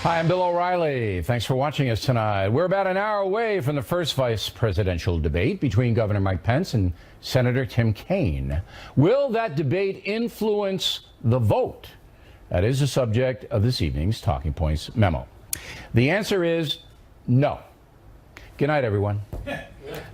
Hi, I'm Bill O'Reilly. Thanks for watching us tonight. We're about an hour away from the first vice presidential debate between Governor Mike Pence and Senator Tim Kaine. Will that debate influence the vote? That is the subject of this evening's Talking Points memo. The answer is no. Good night, everyone.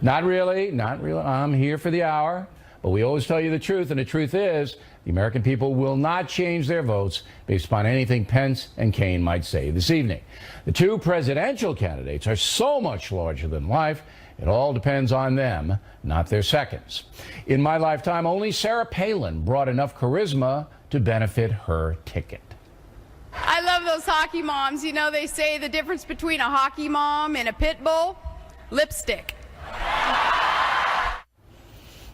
Not really, not really. I'm here for the hour, but we always tell you the truth, and the truth is the American people will not change their votes based upon anything Pence and Kaine might say this evening. The two presidential candidates are so much larger than life, it all depends on them, not their seconds. In my lifetime, only Sarah Palin brought enough charisma to benefit her ticket. I love those hockey moms. You know, they say the difference between a hockey mom and a pit bull? Lipstick.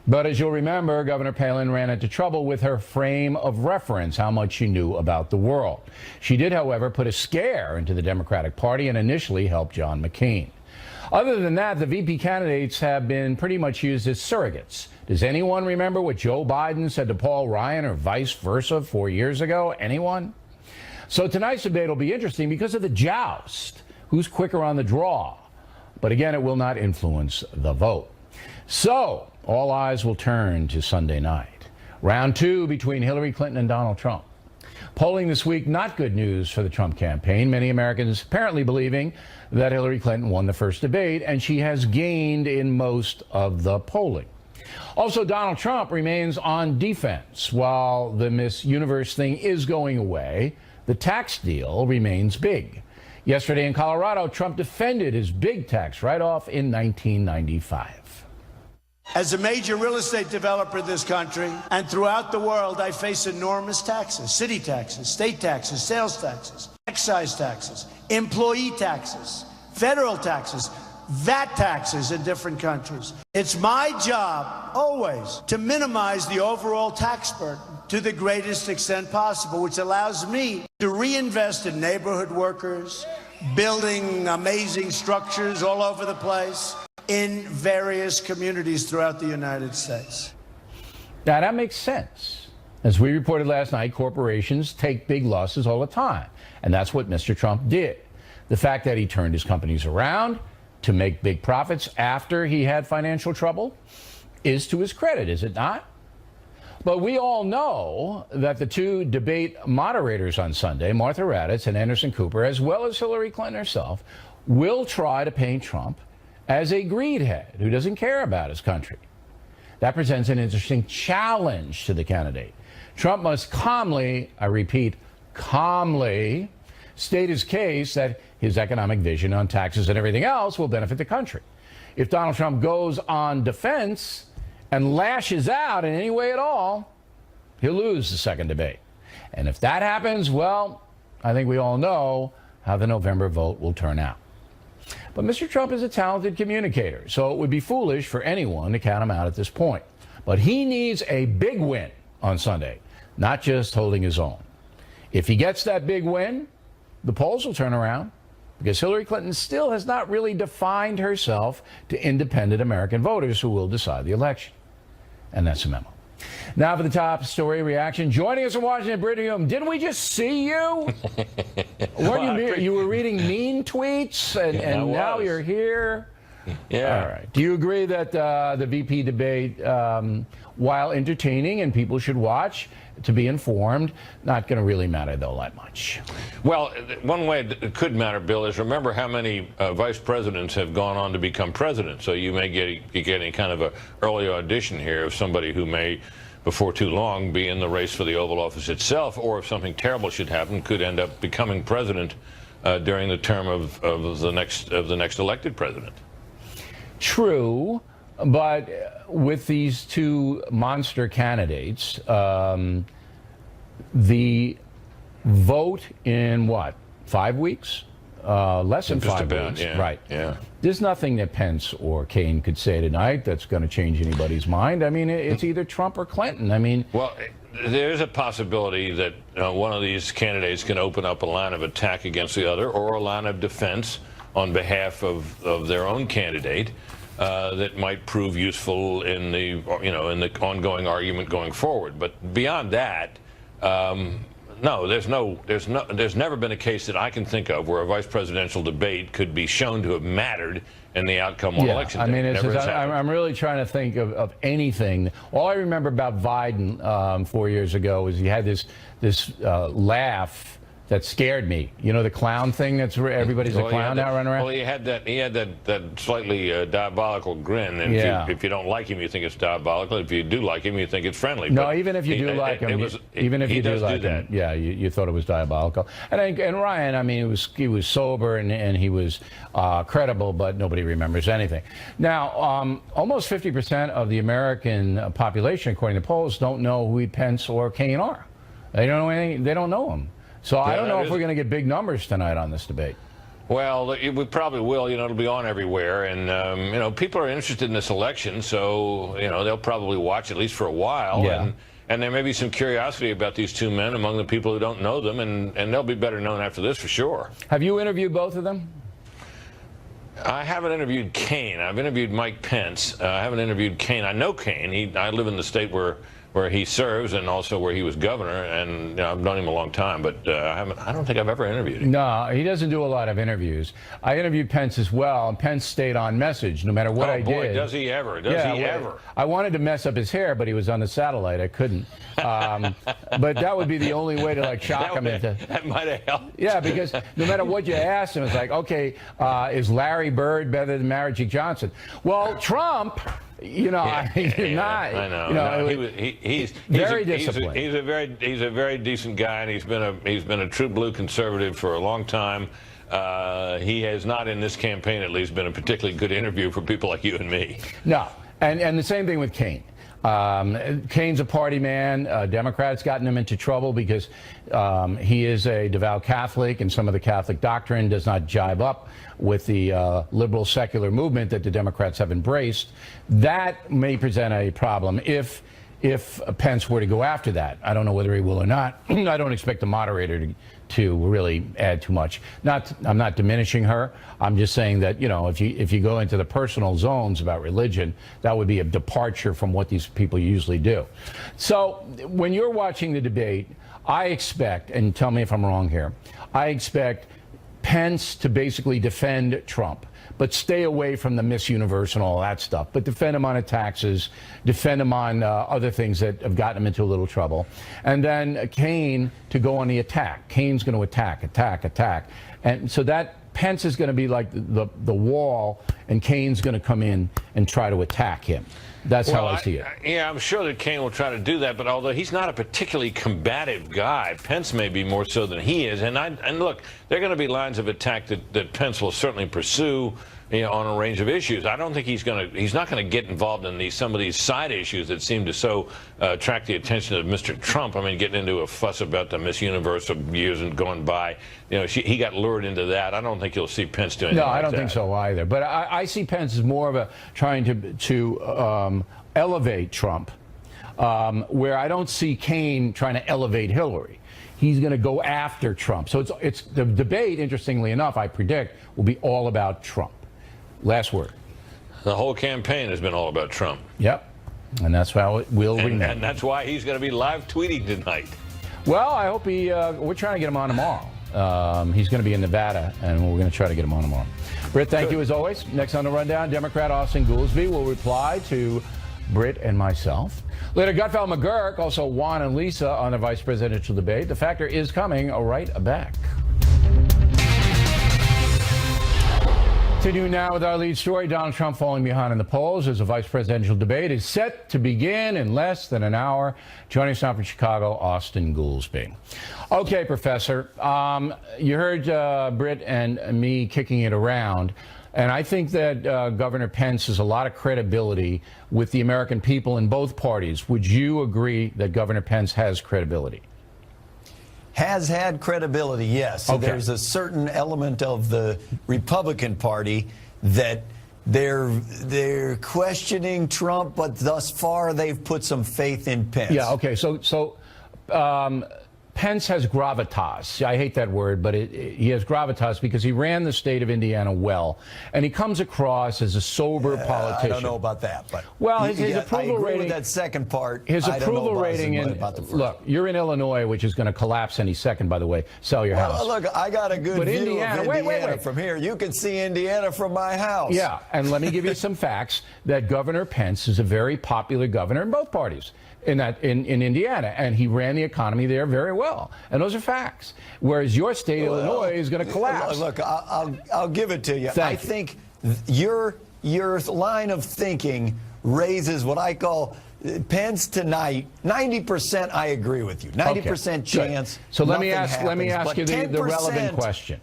But as you'll remember, Governor Palin ran into trouble with her frame of reference, how much she knew about the world. She did, however, put a scare into the Democratic Party and initially helped John McCain. Other than that, the VP candidates have been pretty much used as surrogates. Does anyone remember what Joe Biden said to Paul Ryan or vice versa 4 years ago? Anyone? So tonight's debate will be interesting because of the joust. Who's quicker on the draw? But again, it will not influence the vote. So all eyes will turn to Sunday night. Round two between Hillary Clinton and Donald Trump. Polling this week, not good news for the Trump campaign. Many Americans apparently believing that Hillary Clinton won the first debate, and she has gained in most of the polling. Also, Donald Trump remains on defense. While the Miss Universe thing is going away, the tax deal remains big. Yesterday in Colorado, Trump defended his big tax write-off in 1995. As a major real estate developer in this country and throughout the world, I face enormous taxes, city taxes, state taxes, sales taxes, excise taxes, employee taxes, federal taxes, VAT taxes in different countries. It's my job always to minimize the overall tax burden to the greatest extent possible, which allows me to reinvest in neighborhood workers, building amazing structures all over the place, in various communities throughout the United States. Now, that makes sense. As we reported last night, corporations take big losses all the time, and that's what Mr. Trump did. The fact that he turned his companies around to make big profits after he had financial trouble is to his credit, is it not? But we all know that the two debate moderators on Sunday, Martha Raddatz and Anderson Cooper, as well as Hillary Clinton herself, will try to paint Trump as a greedhead who doesn't care about his country. That presents an interesting challenge to the candidate. Trump must calmly, I repeat, calmly state his case that his economic vision on taxes and everything else will benefit the country. If Donald Trump goes on defense and lashes out in any way at all, he'll lose the second debate. And if that happens, well, I think we all know how the November vote will turn out. But Mr. Trump is a talented communicator, so it would be foolish for anyone to count him out at this point. But he needs a big win on Sunday, not just holding his own. If he gets that big win, the polls will turn around because Hillary Clinton still has not really defined herself to independent American voters who will decide the election. And that's a memo. Now for the top story reaction. Joining us in Washington, Brigham, didn't we just see you? You were reading mean tweets, and now you're here? Yeah. All right. Do you agree that the VP debate, while entertaining and people should watch to be informed, not going to really matter, though, that much? Well, one way it could matter, Bill, is remember how many vice presidents have gone on to become president. So you may be getting kind of an early audition here of somebody who may, before too long, be in the race for the Oval Office itself, or if something terrible should happen, could end up becoming president during the term of the next elected president. True, but with these two monster candidates, the vote in what, 5 weeks? Less than 5 weeks, yeah, right? Yeah. There's nothing that Pence or Kaine could say tonight that's going to change anybody's mind. I mean, it's either Trump or Clinton. I mean, well, there's a possibility that one of these candidates can open up a line of attack against the other, or a line of defense on behalf of their own candidate that might prove useful in the ongoing argument going forward. But beyond that, No, there's never been a case that I can think of where a vice presidential debate could be shown to have mattered in the outcome on election day. I mean, Never has happened. I'm really trying to think of anything. All I remember about Biden 4 years ago was he had this laugh that scared me. You know, the clown thing that's where everybody's a clown now running around? Well, he had that slightly diabolical grin. And if you don't like him, you think it's diabolical. If you do like him, you think it's friendly. No, but even if you do like him, even if you do like him, yeah, you thought it was diabolical. And Ryan, I mean, he was sober and he was credible, but nobody remembers anything. Now, almost 50% of the American population, according to polls, don't know who Pence or Kaine are. They don't know anything. They don't know him. So I don't know if we're going to get big numbers tonight on this debate. Well, we probably will. You know, it'll be on everywhere, and you know, people are interested in this election, so you know they'll probably watch at least for a while. Yeah. And there may be some curiosity about these two men among the people who don't know them, and they'll be better known after this for sure. Have you interviewed both of them? I haven't interviewed Kaine. I've interviewed Mike Pence. I haven't interviewed Kaine. I know Kaine. I live in the state where he serves and also where he was governor, and you know, I've known him a long time, but I don't think I've ever interviewed him. No, he doesn't do a lot of interviews. I interviewed Pence as well, and Pence stayed on message no matter what I did. Oh, boy, does he ever. Does he ever. I wanted to mess up his hair, but he was on the satellite. I couldn't. But that would be the only way to, like, shock him into... That might have helped. Yeah, because no matter what you asked him, it's like, okay, is Larry Bird better than Magic Johnson? Well, Trump... You know, I know. You know, no, he's very disciplined. He's a very decent guy, and he's been a true blue conservative for a long time. He has not, in this campaign at least, been a particularly good interview for people like you and me. No, and the same thing with Kaine. Kaine's a party man. Democrats gotten him into trouble because he is a devout Catholic, and some of the Catholic doctrine does not jibe up with the liberal secular movement that the Democrats have embraced. That may present a problem if Pence were to go after that. I don't know whether he will or not. I don't expect the moderator to really add too much. I'm not diminishing her. I'm just saying that, you know, if you go into the personal zones about religion, that would be a departure from what these people usually do. So when you're watching the debate, I expect, and tell me if I'm wrong here, I expect Pence to basically defend Trump, but stay away from the Miss Universe and all that stuff, but defend him on taxes, defend him on other things that have gotten him into a little trouble. And then Kaine to go on the attack. Kaine's going to attack. And so that Pence is going to be like the wall, and Kaine's going to come in and try to attack him. That's how I see it. Yeah, I'm sure that Kaine will try to do that, but although he's not a particularly combative guy, Pence may be more so than he is. And look, there are going to be lines of attack that Pence will certainly pursue, you know, on a range of issues. I don't think he's not going to get involved in some of these side issues that seem to so attract the attention of Mr. Trump. I mean, getting into a fuss about the Miss Universe of years and going by. You know, he got lured into that. I don't think you'll see Pence doing anything like that. No, I don't think so either. But I see Pence as more of a trying to elevate Trump, where I don't see Kaine trying to elevate Hillary. He's going to go after Trump. So it's the debate, interestingly enough, I predict, will be all about Trump. Last word. The whole campaign has been all about Trump. Yep. And that's how it will remain. And that's why he's going to be live tweeting tonight. Well, I hope we're trying to get him on tomorrow. He's going to be in Nevada, and we're going to try to get him on tomorrow. Britt, thank you as always. Next on the Rundown, Democrat Austin Goolsbee will reply to Britt and myself. Later, Gutfeld McGurk, also Juan and Lisa on the vice presidential debate. The Factor is coming right back. Continue now with our lead story. Donald Trump falling behind in the polls as the vice presidential debate is set to begin in less than an hour. Joining us now from Chicago, Austin Goolsbee. Okay, Professor, you heard Britt and me kicking it around. And I think that Governor Pence has a lot of credibility with the American people in both parties. Would you agree that Governor Pence has credibility? Has had credibility, yes. Okay. There's a certain element of the Republican Party that they're questioning Trump, but thus far they've put some faith in Pence. Yeah, okay. So Pence has gravitas. I hate that word, but he has gravitas because he ran the state of Indiana well, and he comes across as a sober politician. I don't know about that, but well, his approval I agree rating. With that second part. His approval rating about the first. Look, you're in Illinois, which is going to collapse any second. By the way, sell your house. Look, I got a good view Indiana, of Indiana wait. from here. You can see Indiana from my house. Yeah, and let me give you some facts that Governor Pence is a very popular governor in both parties. In Indiana, and he ran the economy there very well, and those are facts. Whereas your state, Illinois, is going to collapse. Look, I'll give it to you. I think your line of thinking raises what I call Pence tonight. 90%, I agree with you. 90% chance. So let me happens, ask you the relevant question.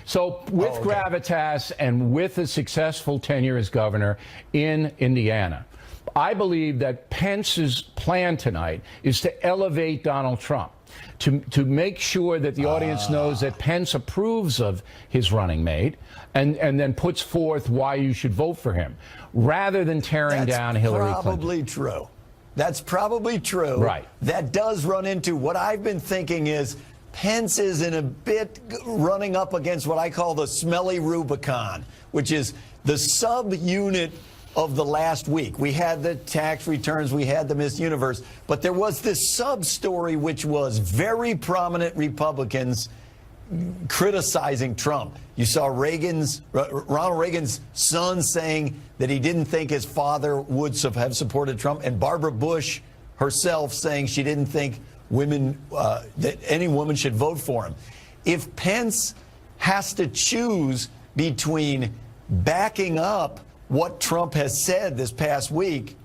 So with gravitas and with a successful tenure as governor in Indiana, I believe that Pence's plan tonight is to elevate Donald Trump, to make sure that the audience knows that Pence approves of his running mate and then puts forth why you should vote for him, rather than tearing down Hillary Clinton. That's probably true. That's probably true. Right. That does run into what I've been thinking is Pence is in a bit running up against what I call the smelly Rubicon, which is the subunit of the last week. We had the tax returns, we had the Miss Universe, but there was this sub-story which was very prominent Republicans criticizing Trump. You saw Ronald Reagan's son saying that he didn't think his father would have supported Trump, and Barbara Bush herself saying she didn't think that any woman should vote for him. If Pence has to choose between backing up what Trump has said this past week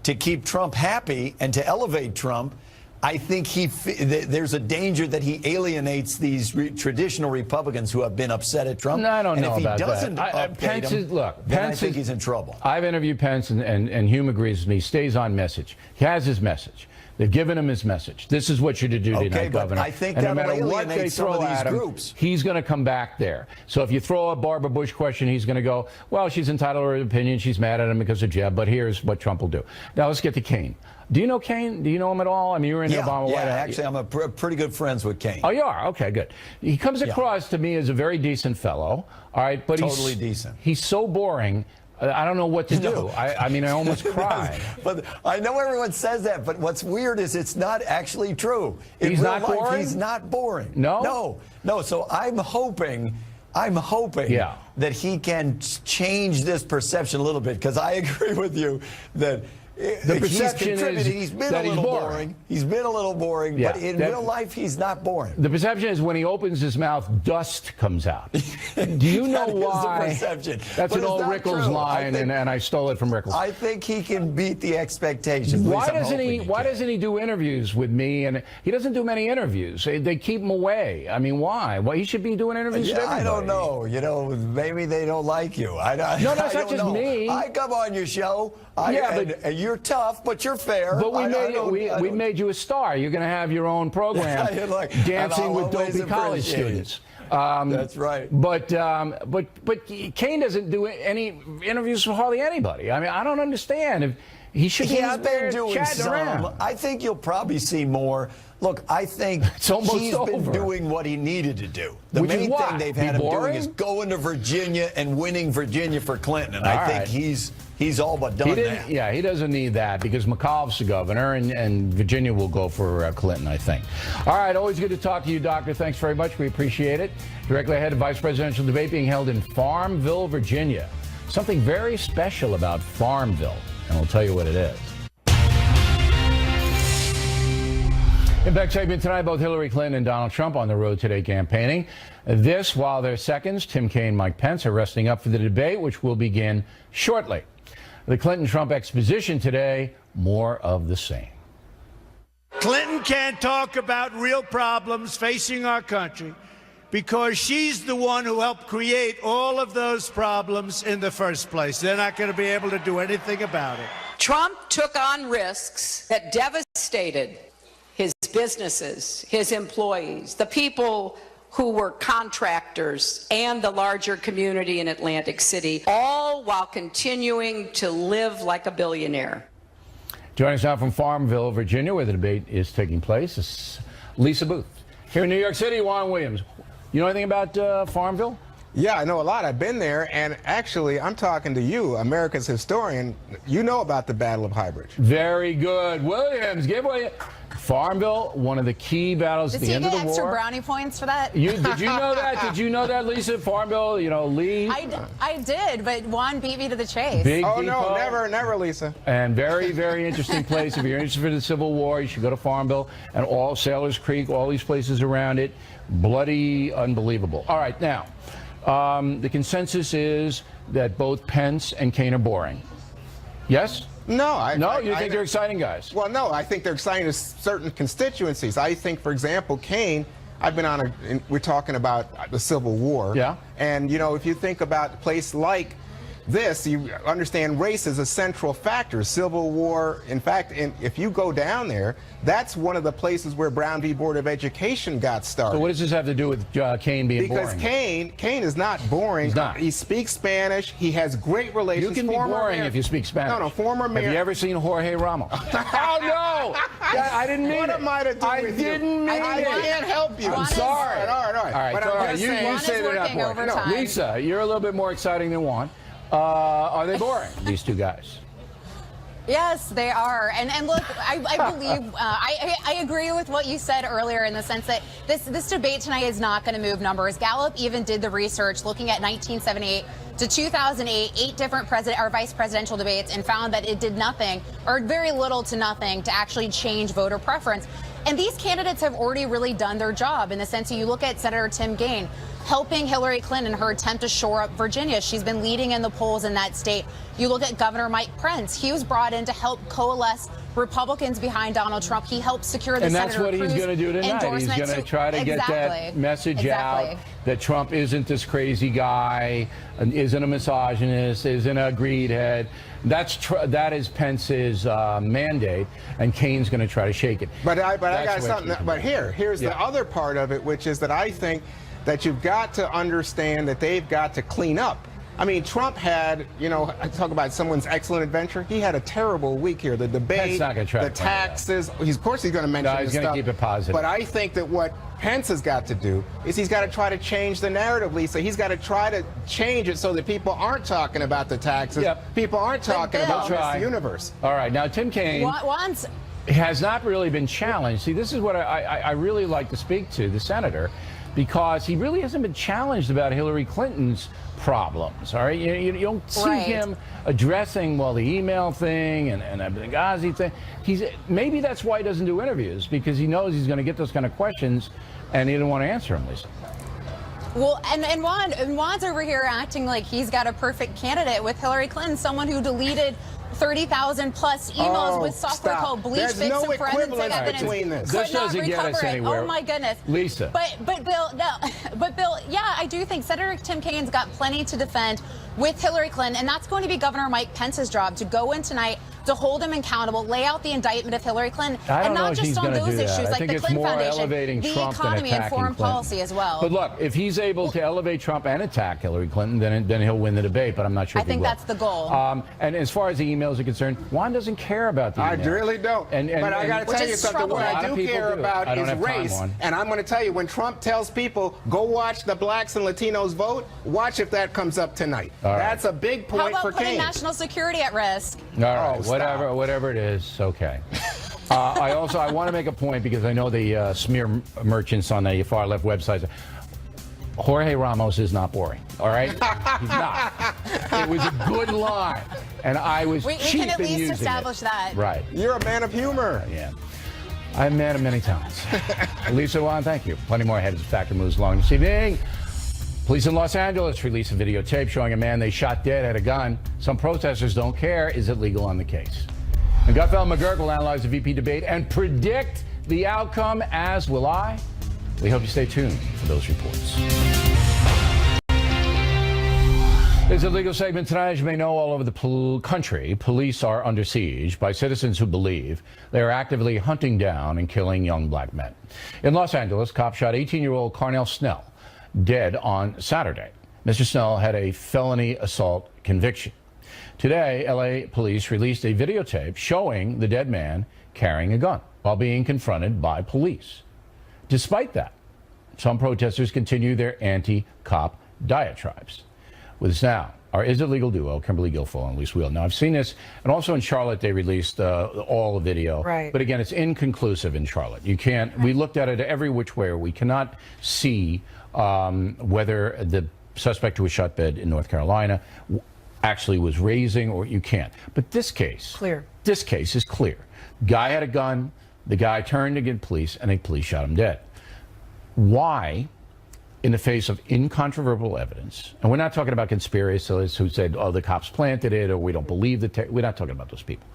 to keep Trump happy and to elevate Trump, I think there's a danger that he alienates these traditional Republicans who have been upset at Trump. No, I don't know about that. And if he doesn't update him, then I think he's in trouble. I've interviewed Pence, and Hume agrees with me. He stays on message. He has his message. They've given him his message. This is what you're to do tonight, Governor. I think and no that'll matter what they alienate some throw of these at him, groups. he's going to come back there. So if you throw a Barbara Bush question, he's going to go, well, she's entitled to her opinion. She's mad at him because of Jeb, but here's what Trump will do. Now let's get to Kaine. Do you know Kaine? Do you know him at all? I mean, you were in the Obama White House. Yeah, actually, I'm pretty good friends with Kaine. Oh, you are? Okay, good. He comes across to me as a very decent fellow, all right? But totally decent. He's so boring. I don't know what to do. I mean, I almost cry. But I know everyone says that, but what's weird is it's not actually true. He's not boring? He's not boring. No? No. So I'm hoping that he can change this perception a little bit, because I agree with you that the perception is he's been that a little he's boring. He's been a little boring, Yeah, but in real life, he's not boring. The perception is when he opens his mouth, dust comes out. Do you know why? Is the perception. That's But an it's old not Rickles true. line, and I stole it from Rickles. I think he can beat the expectations. Why doesn't he do interviews with me? And he doesn't do many interviews. They keep him away. I mean, why? Well, he should be doing interviews with everybody. I don't know. Maybe they don't like you. No, that's not just know. me. I come on your show. But you're tough, but you're fair. But we made you a star. You're going to have your own program, Dancing with Dopey College Students. That's right. But Kaine doesn't do any interviews with hardly anybody. I mean, I don't understand. He should be out there chatting around. I think you'll probably see more. Look, I think he's been doing what he needed to do. The main thing they've had him doing is going to Virginia and winning Virginia for Clinton. And I think he's all but done that. Yeah, he doesn't need that because McAuliffe's the governor, and Virginia will go for Clinton, I think. All right, always good to talk to you, Doctor. Thanks very much. We appreciate it. Directly ahead of vice presidential debate being held in Farmville, Virginia. Something very special about Farmville, and we'll tell you what it is. Impact segment tonight, both Hillary Clinton and Donald Trump on the road today campaigning. This while their seconds, Tim Kaine and Mike Pence, are resting up for the debate, which will begin shortly. The Clinton-Trump exposition today, more of the same. Clinton can't talk about real problems facing our country because she's the one who helped create all of those problems in the first place. They're not going to be able to do anything about it. Trump took on risks that devastated his businesses, his employees, the people who were contractors, and the larger community in Atlantic City, all while continuing to live like a billionaire. Joining us now from Farmville, Virginia, where the debate is taking place, Lisa Booth. Here in New York City, Juan Williams. You know anything about Farmville? Yeah, I know a lot. I've been there, and actually, I'm talking to you, America's historian. You know about the Battle of High Bridge. Very good. Williams, give away Farmville, one of the key battles at the end of the war. Did you get extra brownie points for that? Did you know that? Did you know that, Lisa? Farmville, Lee? I did, but Juan beat me to the chase. Big Oh, depot. no, never, Lisa. And very, very interesting place. If you're interested in the Civil War, you should go to Farmville and all Sailors Creek, all these places around it. Bloody unbelievable. All right, now, the consensus is that both Pence and Kaine are boring. Yes? No, You think they're exciting guys? Well, no, I think they're exciting to certain constituencies. I think, for example, Kaine, we're talking about the Civil War. Yeah. And, if you think about a place like this, you understand race is a central factor. Civil War, in fact, if you go down there, that's one of the places where Brown v. Board of Education got started. So what does this have to do with Kaine being because boring? Because Kaine is not boring. He's not. He speaks Spanish. He has great relations. You can be boring if you speak Spanish. No, former mayor. Have you ever seen Jorge Ramos? Oh, no! I didn't mean it. What am I to do I with didn't mean I it. can't help you. I'm sorry. All right. But I'm all right. just You saying- say they're not working boring. No, overtime. Lisa, you're a little bit more exciting than Juan. Are they boring, these two guys? Yes, they are. And look, I believe, I agree with what you said earlier in the sense that this debate tonight is not going to move numbers. Gallup even did the research looking at 1978 to 2008, 8 different vice presidential debates, and found that it did nothing, or very little to nothing, to actually change voter preference. And these candidates have already really done their job in the sense that you look at Senator Tim Kaine helping Hillary Clinton in her attempt to shore up Virginia. She's been leading in the polls in that state. You look at Governor Mike Pence. He was brought in to help coalesce Republicans behind Donald Trump. He helped secure the And that's Senator what he's Cruz going to do tonight. He's endorsement. going to try to get that message out that Trump isn't this crazy guy, isn't a misogynist, isn't a greedhead. That is Pence's mandate, and Kaine's going to try to shake it. But I got something. But here's the other part of it, which is that I think that you've got to understand that they've got to clean up. I mean, Trump had, I talk about someone's excellent adventure. He had a terrible week here. The debate, the taxes. Of course, he's going to mention he's going to keep it positive. But I think that what Pence has got to do is he's got to try to change the narrative, Lisa. He's got to try to change it so that people aren't talking about the taxes. Yep. People aren't talking about the universe. All right. Now, Tim Kaine has not really been challenged. See, this is what I really like to speak to, the senator, because he really hasn't been challenged about Hillary Clinton's problems. All right, you don't see him addressing the email thing and the Benghazi thing. Maybe that's why he doesn't do interviews, because he knows he's going to get those kind of questions, and he didn't want to answer them, Lisa. Well, and Juan's over here acting like he's got a perfect candidate with Hillary Clinton, someone who deleted 30,000 plus emails with software called Bleach, Fix, and Forensic Evidence. This doesn't get us anywhere. Oh my goodness, Lisa. But Bill, yeah, I do think Senator Tim Kaine's got plenty to defend with Hillary Clinton, and that's going to be Governor Mike Pence's job to go in tonight to hold him accountable, lay out the indictment of Hillary Clinton, and not just on those issues like the Clinton Foundation, the economy and foreign policy as well. But look, if he's able to elevate Trump and attack Hillary Clinton, then he'll win the debate. But I'm not sure. I think that's the goal. And as far as the emails are concerned, Juan doesn't care about the emails. I really don't. But I got to tell you something. What I do care about is race. And I'm going to tell you, when Trump tells people, go watch the blacks and Latinos vote, watch if that comes up tonight. That's a big point for Kaine. How about putting national security at risk? All right, whatever it is, okay. I want to make a point, because I know the smear merchants on the far left websites. Jorge Ramos is not boring, all right? He's not. It was a good line, and I was cheap in using it. We can at least establish that. Right. You're a man of humor. Yeah. I'm a man of many talents. Lisa, Juan, thank you. Plenty more ahead as the Factor moves along this evening. Police in Los Angeles released a videotape showing a man they shot dead had a gun. Some protesters don't care. Is it legal on the case? And Gutfeld McGurk will analyze the VP debate and predict the outcome, as will I. We hope you stay tuned for those reports. There's a legal segment tonight. As you may know, all over the country, police are under siege by citizens who believe they are actively hunting down and killing young black men. In Los Angeles, cops shot 18-year-old Carnell Snell dead on Saturday. Mr. Snell had a felony assault conviction. Today, LA police released a videotape showing the dead man carrying a gun while being confronted by police. Despite that, some protesters continue their anti-cop diatribes. With us now, our Is It Legal duo, Kimberly Guilfoyle and Elise Wheel. Now, I've seen this, and also in Charlotte, they released all the video. Right. But again, it's inconclusive in Charlotte. You can't, we looked at it every which way. We cannot see whether the suspect who was shot dead in North Carolina actually was raising, or you can't. But this case, Clear. This case is clear. Guy had a gun, the guy turned to get police, and the police shot him dead. Why, in the face of incontrovertible evidence, and we're not talking about conspiracists who said, oh, the cops planted it, or we don't believe we're not talking about those people.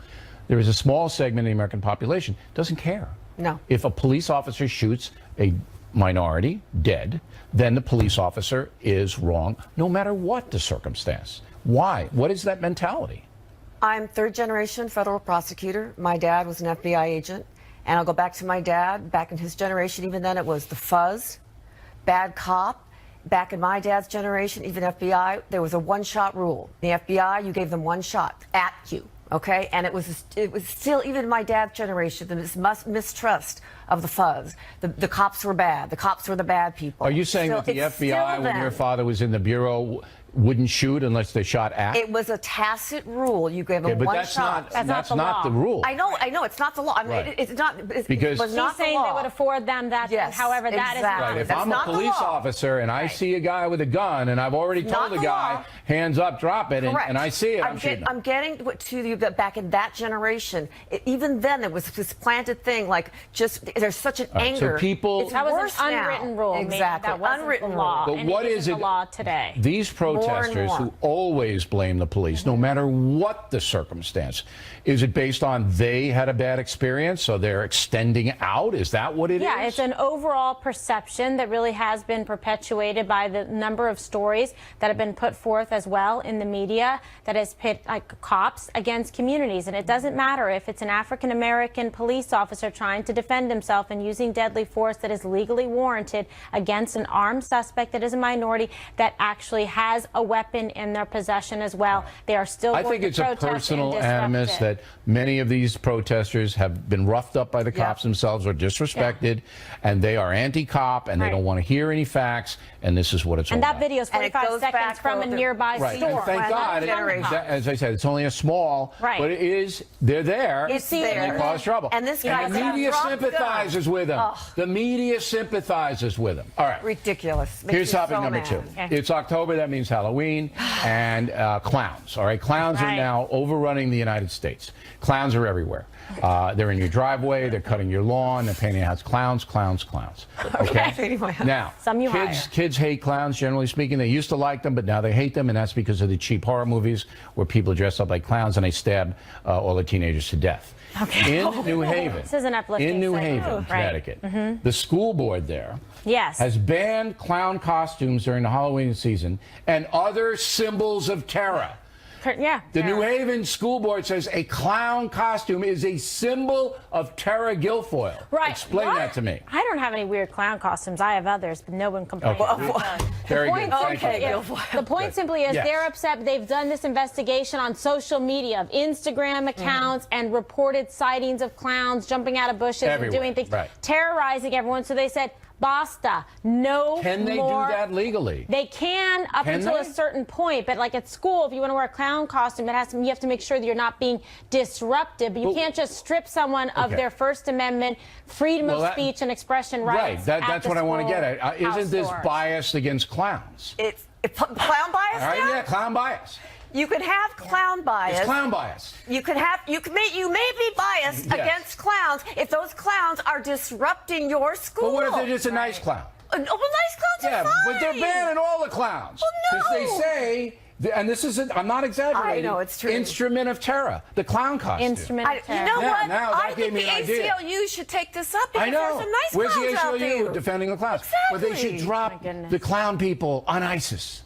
There is a small segment of the American population doesn't care. No. If a police officer shoots a minority dead, then the police officer is wrong, no matter what the circumstance. Why? What is that mentality? I'm third generation federal prosecutor. My dad was an FBI agent. And I'll go back to my dad. Back in his generation, even then, it was the fuzz, bad cop. Back in my dad's generation, even FBI, there was a one-shot rule. The FBI, you gave them one shot at you, okay? And it was still, even in my dad's generation, the mistrust of the fuzz. The cops were bad. The cops were the bad people. Are you saying that the FBI, when your father was in the bureau, wouldn't shoot unless they shot at? It was a tacit rule. You gave them one shot. That's not the rule. I know. It's not the law. I mean, Right. it's not. Because was not she's saying the law. they would afford them that. Yes, however, that is exactly. not. If That's I'm a not the police law. officer and I see a guy with a gun and I've already Not told the the guy, law. hands up, drop it, Correct. and I see it, I'm shooting. I'm getting to you that back in that generation, even then there was this planted thing like just there's such an right, so anger. people- It's That was worse an now. unwritten rule. maybe. Exactly. That wasn't Unwritten the law. But and what it is isn't it? the law today? These protesters more. who always blame the police, no matter what the circumstance, is it based on they had a bad experience, so they're extending out? Is that what it is? Yeah, it's an overall perception that really has been perpetuated by the number of stories that have been put forth as well in the media that has pit cops against communities. And it doesn't matter if it's an African American police officer trying to defend himself and using deadly force that is legally warranted against an armed suspect that is a minority that actually has a weapon in their possession as well. They are still I going think to it's a protest personal and disrupt animus it. that many of these protesters have been roughed up by the cops themselves or disrespected, and they are anti-cop and they Right. don't want to hear any facts, and this is what it's all And that about. video is And it 45 goes seconds back from a over- nearby Right, store. and thank Well, God, that generation. as I said, it's only a small, Right. but they're there, It's see there. and they cause trouble. And this guy the media dropped sympathizes with them. Ugh. The media sympathizes with them. All right. Ridiculous. Makes Here's me topic so number mad. 2. Okay. It's October, that means Halloween, and clowns. All right, clowns are Right. now overrunning the United States. Clowns are everywhere. They're in your driveway, they're cutting your lawn, they're painting your house. Clowns, clowns, clowns. Okay? Painting my house. Now, Some you hire. kids hate clowns, generally speaking. They used to like them, but now they hate them, and that's because of the cheap horror movies where people dress up like clowns and they stab all the teenagers to death. Okay. In New Haven, This is an uplifting in New segment. Haven, Right. Connecticut, the school board there Yes. has banned clown costumes during the Halloween season and other symbols of terror. Yeah. The New Haven School Board says a clown costume is a symbol of terror. Guilfoyle. Right. Explain What? that to me. I don't have any weird clown costumes. I have others, but no one complains. Okay. Very good. Thank Okay, you. Guilfoyle. The point simply is Yes. they're upset. They've done this investigation on social media of Instagram accounts and reported sightings of clowns jumping out of bushes Everywhere. and doing things, Right. terrorizing everyone. So they said, basta, no Can they more. do that legally? They can up Can until they? a certain point, but like at school, if you want to wear a clown costume, you have to make sure that you're not being disruptive. But you can't just strip someone of Okay. their First Amendment freedom Well, of that- speech and expression Right. rights. That's what I want to get at. Isn't this biased against clowns? It's clown bias. All right. now? Yeah, clown bias. You can have clown bias. It's clown bias. You may be biased Yes. against clowns if those clowns are disrupting your school. But what if they're just a nice clown? Oh, well, nice clowns Yeah, are fine. but they're banning all the clowns. Well, no. Because they say, and this isn't, I'm not exaggerating. I know, it's true. Instrument of terror, the clown costume. Instrument of You terror. know Yeah, what? now that I gave think me the an idea. ACLU should take this up because I know. there's some nice Where's clowns the out ACLU there. defending the clowns? Well, they should Exactly. drop My goodness. the clown people on ISIS.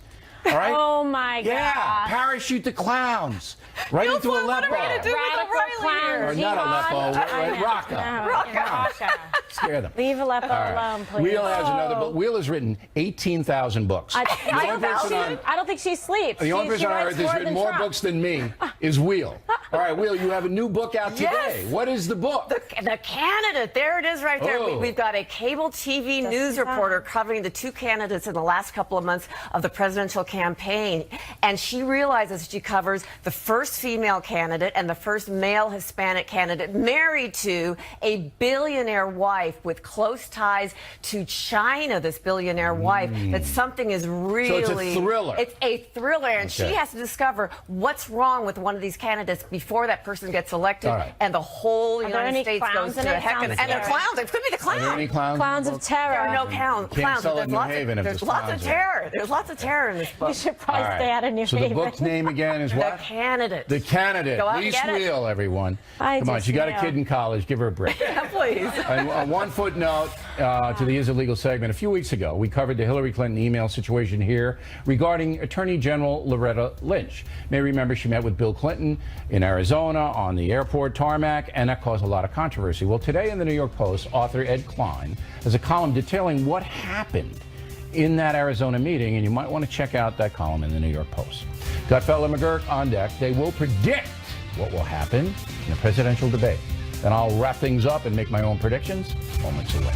All right? Oh my God. Yeah, parachute the clowns right into Guilfoyle, what Aleppo. are we gonna do? Radical Reilly here. Or clown not jihad. Aleppo, I know. Raqqa. No, Raqqa. Scare them. Leave Aleppo All right. alone, please. Wheel has another book. Wheel has written 18,000 books. I The only person on- don't think she sleeps. The only She person I writes heard that's more written than more Trump. books than me is Wheel. All right, Will, you have a new book out today. Yes. What is the book? The candidate. There it is right there. Oh. We've got a cable TV news reporter covering the two candidates in the last couple of months of the presidential campaign. And she realizes she covers the first female candidate and the first male Hispanic candidate married to a billionaire wife with close ties to China, this billionaire wife, that something is really... So it's a thriller. It's a thriller, and she Okay. has to discover what's wrong with one of these candidates before that person gets elected, All right. and the whole there United any States goes clowns to in it? heck. And Sounds the scary. clowns, it could be the Are there any clowns. clowns? Clowns of terror. There are no clowns. Can't sell it in New There's Haven if there's there's lots of clowns there. terror. There's lots of terror in this book. You should probably All right. stay out of New So Haven. the book's name again is The what? candidate. The Candidate. Go out and Lise get it. Wheel, everyone. I Come on, just she got a know. kid in college. Give her a break. Yeah, please. And one footnote to the Is It Legal segment. A few weeks ago, we covered the Hillary Clinton email situation here regarding Attorney General Loretta Lynch. You may remember she met with Bill Clinton in Arizona on the airport tarmac, and that caused a lot of controversy. Well, today in the New York Post, author Ed Klein has a column detailing what happened in that Arizona meeting, and you might want to check out that column in the New York Post. Gutfeld and McGurk on deck. They will predict what will happen in a presidential debate. Then I'll wrap things up and make my own predictions moments away.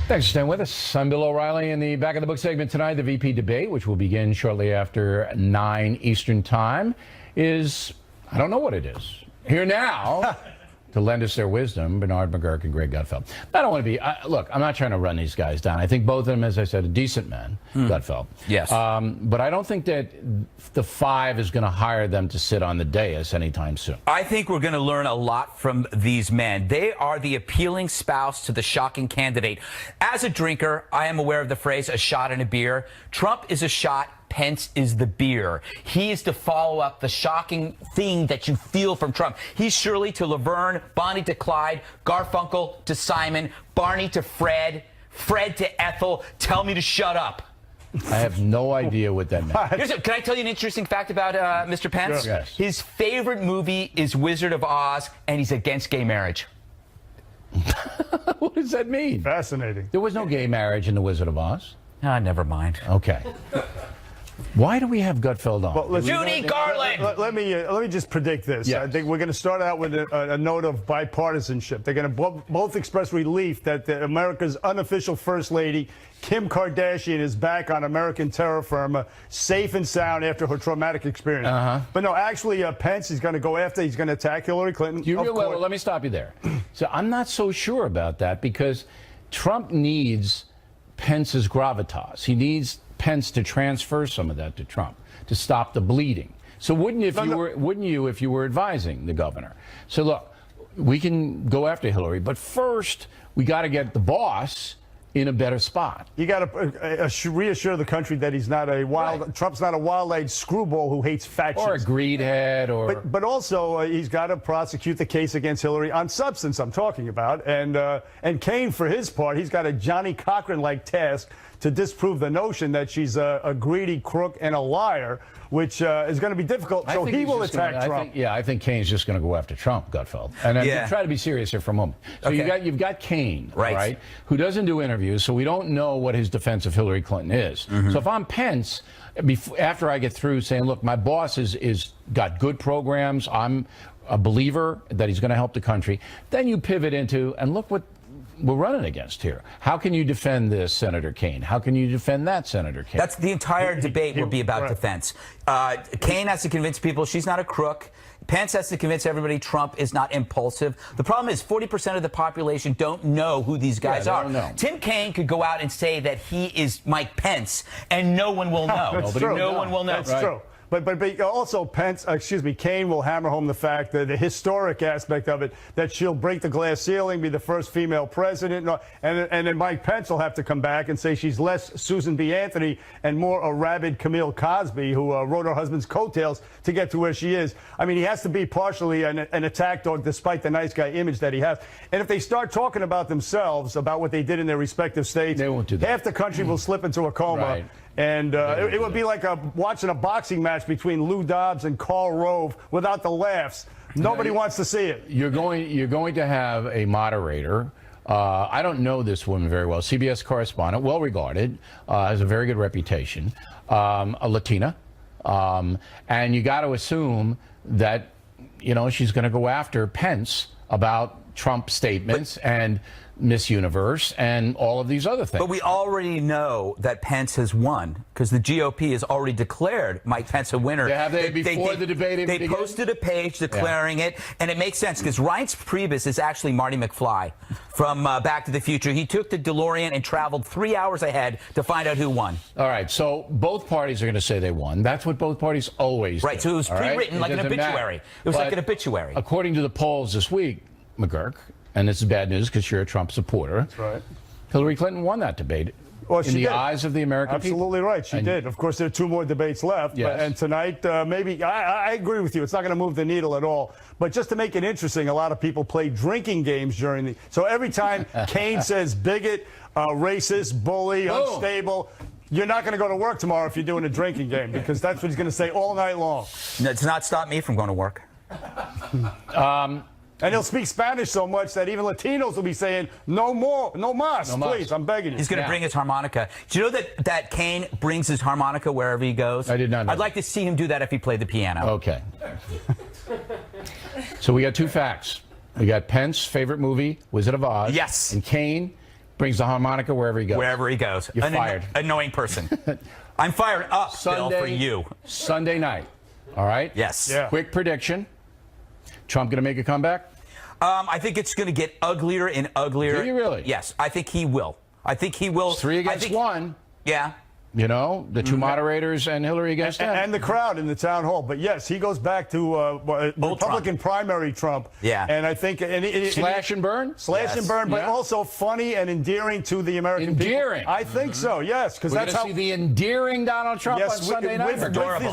Thanks for staying with us. I'm Bill O'Reilly. In the back of the book segment tonight, the VP debate, which will begin shortly after 9 Eastern Time, is, I don't know what it is. Here now to lend us their wisdom, Bernard McGurk and Greg Gutfeld. I don't want to be, look, I'm not trying to run these guys down. I think both of them, as I said, are decent men, Gutfeld. Yes. But I don't think that the Five is going to hire them to sit on the dais anytime soon. I think we're going to learn a lot from these men. They are the appealing spouse to the shocking candidate. As a drinker, I am aware of the phrase, a shot in a beer. Trump is a shot. Pence is the beer. He is to follow up the shocking thing that you feel from Trump. He's Shirley to Laverne, Bonnie to Clyde, Garfunkel to Simon, Barney to Fred, Fred to Ethel. Tell me to shut up. I have no idea what that means. Can I tell you an interesting fact about Mr. Pence? Sure. Yes. His favorite movie is Wizard of Oz, and he's against gay marriage. What does that mean? Fascinating. There was no gay marriage in The Wizard of Oz. Ah, never mind. Okay. Why do we have Gutfeld on? Well, listen, Judy Garland! Let me just predict this. Yes. I think we're going to start out with a note of bipartisanship. They're going to both express relief that America's unofficial First Lady, Kim Kardashian, is back on American terror firma, safe and sound after her traumatic experience. But no, actually, Pence is going to go after, he's going to attack Hillary Clinton. Well, let me stop you there. So I'm not so sure about that because Trump needs Pence's gravitas. He needs Pence to transfer some of that to Trump to stop the bleeding. So wouldn't you if you were advising the governor? So look, we can go after Hillary, but first we got to get the boss in a better spot. You got to reassure the country that he's not a Trump's not a wild-eyed screwball who hates factions. Or a greed head, or... But also, he's got to prosecute the case against Hillary on substance, I'm talking about. And Kaine, for his part, he's got a Johnny Cochran-like task to disprove the notion that she's a greedy crook and a liar, which is going to be difficult. So he will attack Trump. I think Kaine's just going to go after Trump, Gutfeld. And then try to be serious here for a moment. So you've got Kaine, right, who doesn't do interviews, so we don't know what his defense of Hillary Clinton is. So if I'm Pence, after I get through saying, look, my boss is got good programs, I'm a believer that he's going to help the country, then you pivot into, and look what we're running against here. How can you defend this, Senator Kaine? How can you defend that, Senator Kaine? That's the entire debate will be about defense. Kaine has to convince people she's not a crook. Pence has to convince everybody Trump is not impulsive. The problem is 40% of the population don't know who these guys are. Tim Kaine could go out and say that he is Mike Pence, and no one will know. That's true. No one will know. That's true. But also Kaine will hammer home the fact that the historic aspect of it, that she'll break the glass ceiling, be the first female president, and then Mike Pence will have to come back and say she's less Susan B. Anthony and more a rabid Camille Cosby, who rode her husband's coattails to get to where she is. I mean, he has to be partially an attack dog despite the nice guy image that he has. And if they start talking about themselves, about what they did in their respective states, they won't do that. Half the country will slip into a coma. Right. And it would be like watching a boxing match between Lou Dobbs and Karl Rove without the laughs. Nobody wants to see it. You're going to have a moderator. I don't know this woman very well. CBS correspondent, well regarded, has a very good reputation. A Latina. And you got to assume that, she's going to go after Pence about Trump statements and Miss Universe and all of these other things. But we already know that Pence has won because the GOP has already declared Mike Pence a winner. Have they before the debate even They began? posted a page declaring it, and it makes sense because Reince Priebus is actually Marty McFly from Back to the Future. He took the DeLorean and traveled 3 hours ahead to find out who won. All right, so both parties are going to say they won. That's what both parties always do. Right, so it was pre-written like an obituary. It was like an obituary. According to the polls this week, McGurk, and this is bad news because you're a Trump supporter. That's right. Hillary Clinton won that debate in the eyes of the American people. Absolutely right. She did. Of course, there are 2 more debates left. Yes. And tonight, maybe, I agree with you. It's not going to move the needle at all. But just to make it interesting, a lot of people play drinking games during the. So every time Kane says bigot, racist, bully, unstable, you're not going to go to work tomorrow if you're doing a drinking game because that's what he's going to say all night long. It's not stopped me from going to work. And he'll speak Spanish so much that even Latinos will be saying, no more, no mas, please, I'm begging you. He's going to bring his harmonica. Do you know that Kane brings his harmonica wherever he goes? I did not know. I'd like to see him do that if he played the piano. Okay. So we got 2 facts. We got Pence's favorite movie, Wizard of Oz. Yes. And Kane brings the harmonica wherever he goes. Wherever he goes. You're fired. Annoying person. I'm fired up, Bill, for you. Sunday night. All right? Yes. Yeah. Quick prediction. Trump going to make a comeback? I think it's going to get uglier and uglier. Do you really? Yes, I think he will. I think he will. It's 3 against 1. Yeah. The 2 moderators and Hillary against him. And the crowd in the town hall. But yes, he goes back to Republican primary Trump. Yeah. And I think slash and burn? Slash and burn, but also funny and endearing to the American people. Endearing. I think so, yes. Because that's how see the endearing Donald Trump on Sunday night.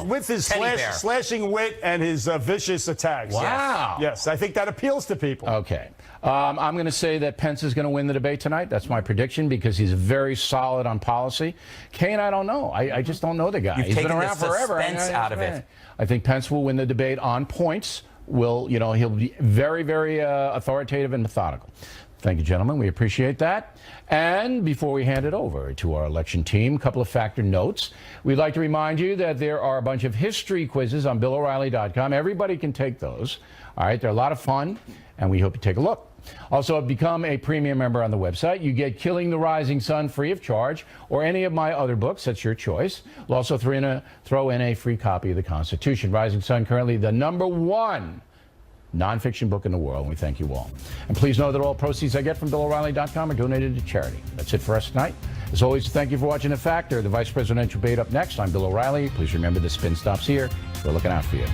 With his slashing wit and his vicious attacks. Wow. Yes, I think that appeals to people. Okay. I'm going to say that Pence is going to win the debate tonight. That's my prediction because he's very solid on policy. Kane, I don't know. I just don't know the guy. He's been around forever. Suspense out of it. I think Pence will win the debate on points. He'll be very, very authoritative and methodical. Thank you, gentlemen. We appreciate that. And before we hand it over to our election team, a couple of factor notes. We'd like to remind you that there are a bunch of history quizzes on BillO'Reilly.com. Everybody can take those. All right, they're a lot of fun, and we hope you take a look. Also, become a premium member on the website. You get Killing the Rising Sun free of charge, or any of my other books. That's your choice. We'll also throw in a free copy of the Constitution. Rising Sun, currently the #1 nonfiction book in the world. And we thank you all. And please know that all proceeds I get from BillO'Reilly.com are donated to charity. That's it for us tonight. As always, thank you for watching The Factor. The vice presidential debate up next. I'm Bill O'Reilly. Please remember the spin stops here. We're looking out for you.